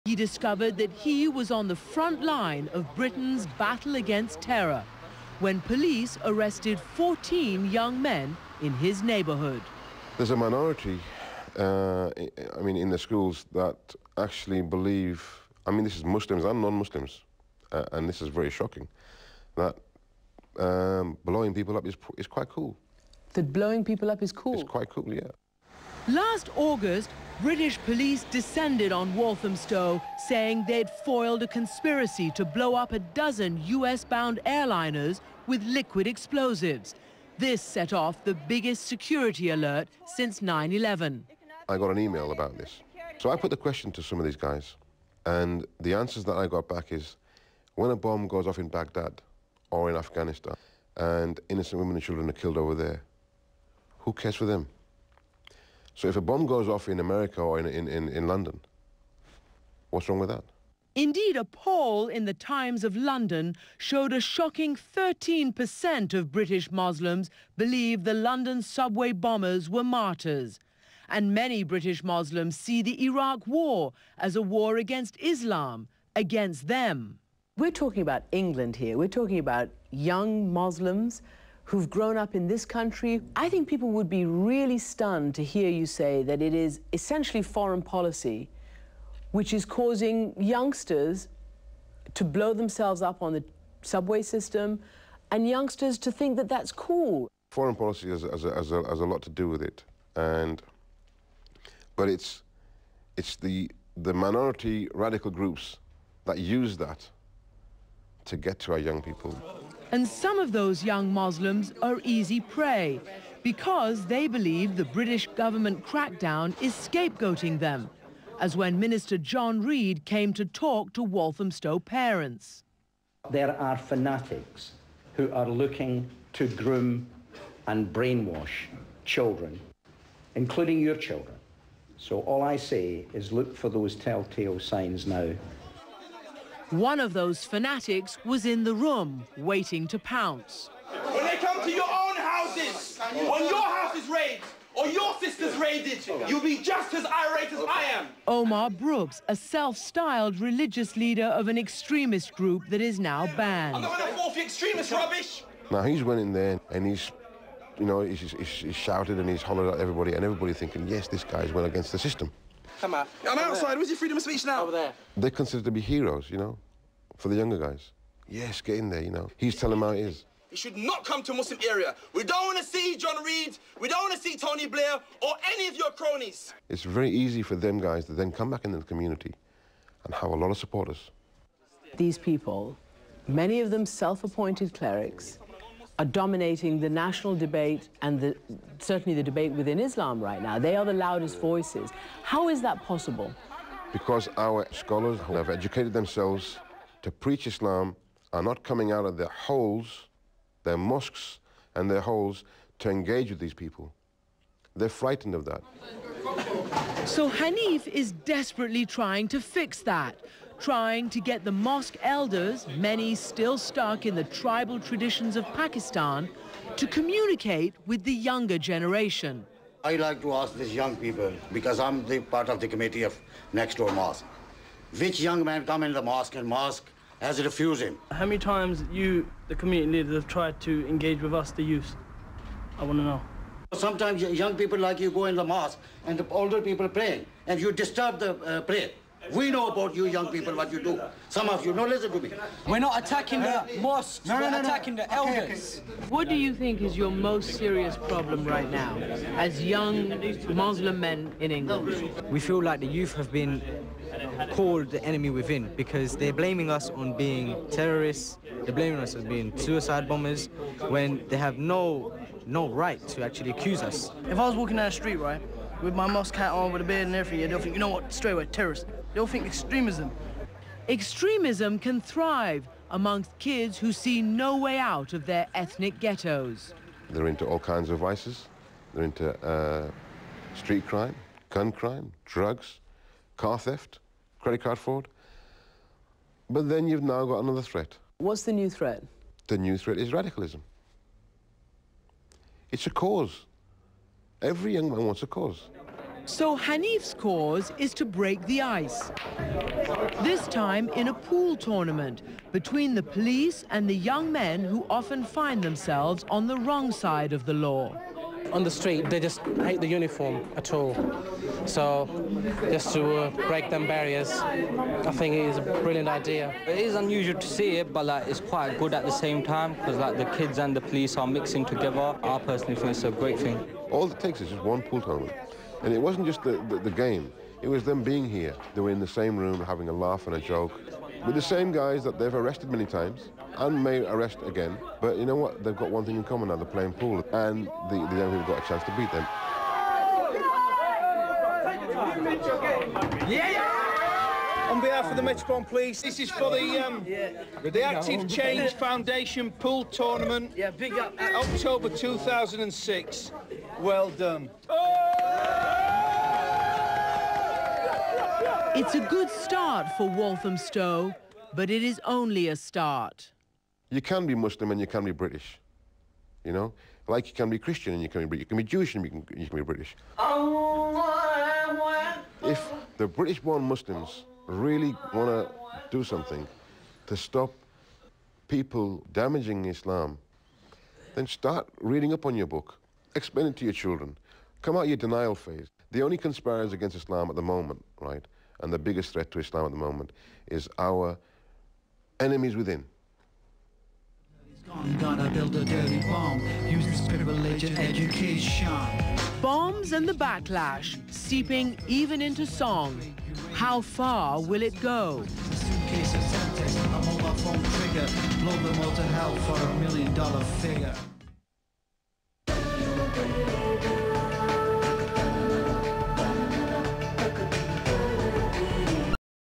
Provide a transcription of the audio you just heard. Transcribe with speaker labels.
Speaker 1: he discovered that he was on the front line of Britain's battle against terror when police arrested 14 young men in his neighborhood.
Speaker 2: There's a minority, in the schools that actually believe, this is Muslims and non-Muslims, and this is very shocking, that blowing people up is quite cool.
Speaker 1: That blowing people up is cool?
Speaker 2: It's quite cool, yeah.
Speaker 1: Last August, British police descended on Walthamstow, saying they'd foiled a conspiracy to blow up a dozen US-bound airliners with liquid explosives. This set off the biggest security alert since 9/11.
Speaker 2: I got an email about this. So I put the question to some of these guys, and the answers that I got back is, when a bomb goes off in Baghdad or in Afghanistan and innocent women and children are killed over there, who cares for them? So if a bomb goes off in America or in London, what's wrong with that?
Speaker 1: Indeed, a poll in the Times of London showed a shocking 13% of British Muslims believe the London subway bombers were martyrs. And many British Muslims see the Iraq War as a war against Islam, against them. We're talking about England here. We're talking about young Muslims who've grown up in this country. I think people would be really stunned to hear you say that it is essentially foreign policy which is causing youngsters to blow themselves up on the subway system and youngsters to think that that's cool.
Speaker 2: Foreign policy has a lot to do with it, but it's the minority radical groups that use that to get to our young people.
Speaker 1: And some of those young Muslims are easy prey because they believe the British government crackdown is scapegoating them, as when Minister John Reid came to talk to Walthamstow parents.
Speaker 3: There are fanatics who are looking to groom and brainwash children, including your children. So all I say is look for those telltale signs now.
Speaker 1: One of those fanatics was in the room, waiting to pounce.
Speaker 4: When they come to your own houses, when your house is raided, or your sister's raided, you'll be just as irate as I am.
Speaker 1: Omar Brooks, a self-styled religious leader of an extremist group that is now banned.
Speaker 4: I'm not going to fall for extremist rubbish.
Speaker 2: Now he's went in there and he's shouted and he's hollered at everybody, and everybody thinking, yes, this guy's went against the system.
Speaker 4: Come on. I'm outside. Where's your freedom of speech now? Over there.
Speaker 2: They're considered to be heroes, for the younger guys. Yes, get in there, He's telling them how it is.
Speaker 4: He should not come to a Muslim area. We don't want to see John Reid. We don't want to see Tony Blair or any of your cronies.
Speaker 2: It's very easy for them guys to then come back into the community and have a lot of supporters.
Speaker 1: These people, many of them self-appointed clerics, are dominating the national debate and certainly the debate within Islam right now. They are the loudest voices. How is that possible?
Speaker 2: Because our scholars who have educated themselves to preach Islam are not coming out of their holes, their mosques and their holes, to engage with these people. They're frightened of that.
Speaker 1: So Hanif is desperately trying to fix that, trying to get the mosque elders, many still stuck in the tribal traditions of Pakistan, to communicate with the younger generation.
Speaker 5: I like to ask these young people, because I'm the part of the committee of next door mosque, which young man come in the mosque and mosque has refused him?
Speaker 6: How many times you, the community leaders, have tried to engage with us, the youth? I want to know.
Speaker 5: Sometimes young people like you go in the mosque and the older people praying, and you disturb the prayer. We know about you young people, what you do. Some of you, no, listen to me.
Speaker 7: We're not attacking the mosques, we're attacking the elders.
Speaker 1: What do you think is your most serious problem right now, as young Muslim men in England?
Speaker 7: We feel like the youth have been called the enemy within because they're blaming us on being terrorists, they're blaming us on being suicide bombers, when they have no right to actually accuse us.
Speaker 6: If I was walking down the street, right, with my mosque hat on, with a beard and everything, they'll think, you know what, straight away, terrorist. They'll think extremism.
Speaker 1: Extremism can thrive amongst kids who see no way out of their ethnic ghettos.
Speaker 2: They're into all kinds of vices. They're into street crime, gun crime, drugs, car theft, credit card fraud. But then you've now got another threat.
Speaker 1: What's the new threat?
Speaker 2: The new threat is radicalism. It's a cause. Every young man wants a cause.
Speaker 1: So Hanif's cause is to break the ice. This time in a pool tournament between the police and the young men who often find themselves on the wrong side of the law.
Speaker 8: On the street, they just hate the uniform at all. So just to break them barriers, I think it is a brilliant idea.
Speaker 9: It is unusual to see it, but like, it's quite good at the same time because like, the kids and the police are mixing together. I personally think it's a great thing.
Speaker 2: All it takes is just one pool tournament. And it wasn't just the game, it was them being here. They were in the same room having a laugh and a joke with the same guys that they've arrested many times and may arrest again. But you know what? They've got one thing in common now, they're playing pool, and the young people got a chance to beat them.
Speaker 10: On behalf of the Metropolitan Police, this is for the Active Change Foundation Pool Tournament,
Speaker 6: big up.
Speaker 10: October 2006. Well done.
Speaker 1: It's a good start for Walthamstow, but it is only a start.
Speaker 2: You can be Muslim and you can be British, you know? Like you can be Christian and you can be British. You can be Jewish and you can be British. If the British-born Muslims really want to do something to stop people damaging Islam, then start reading up on your book. Explain it to your children. Come out your denial phase. The only conspirators against Islam at the moment, right, and the biggest threat to Islam at the moment is our enemies within.
Speaker 11: Gonna build a dirty bomb, use this privilege and education.
Speaker 1: Bombs and the backlash seeping even into song. How far will it go?
Speaker 11: Suitcase of Semtex, a mobile phone trigger, blow them all to hell for $1 million figure.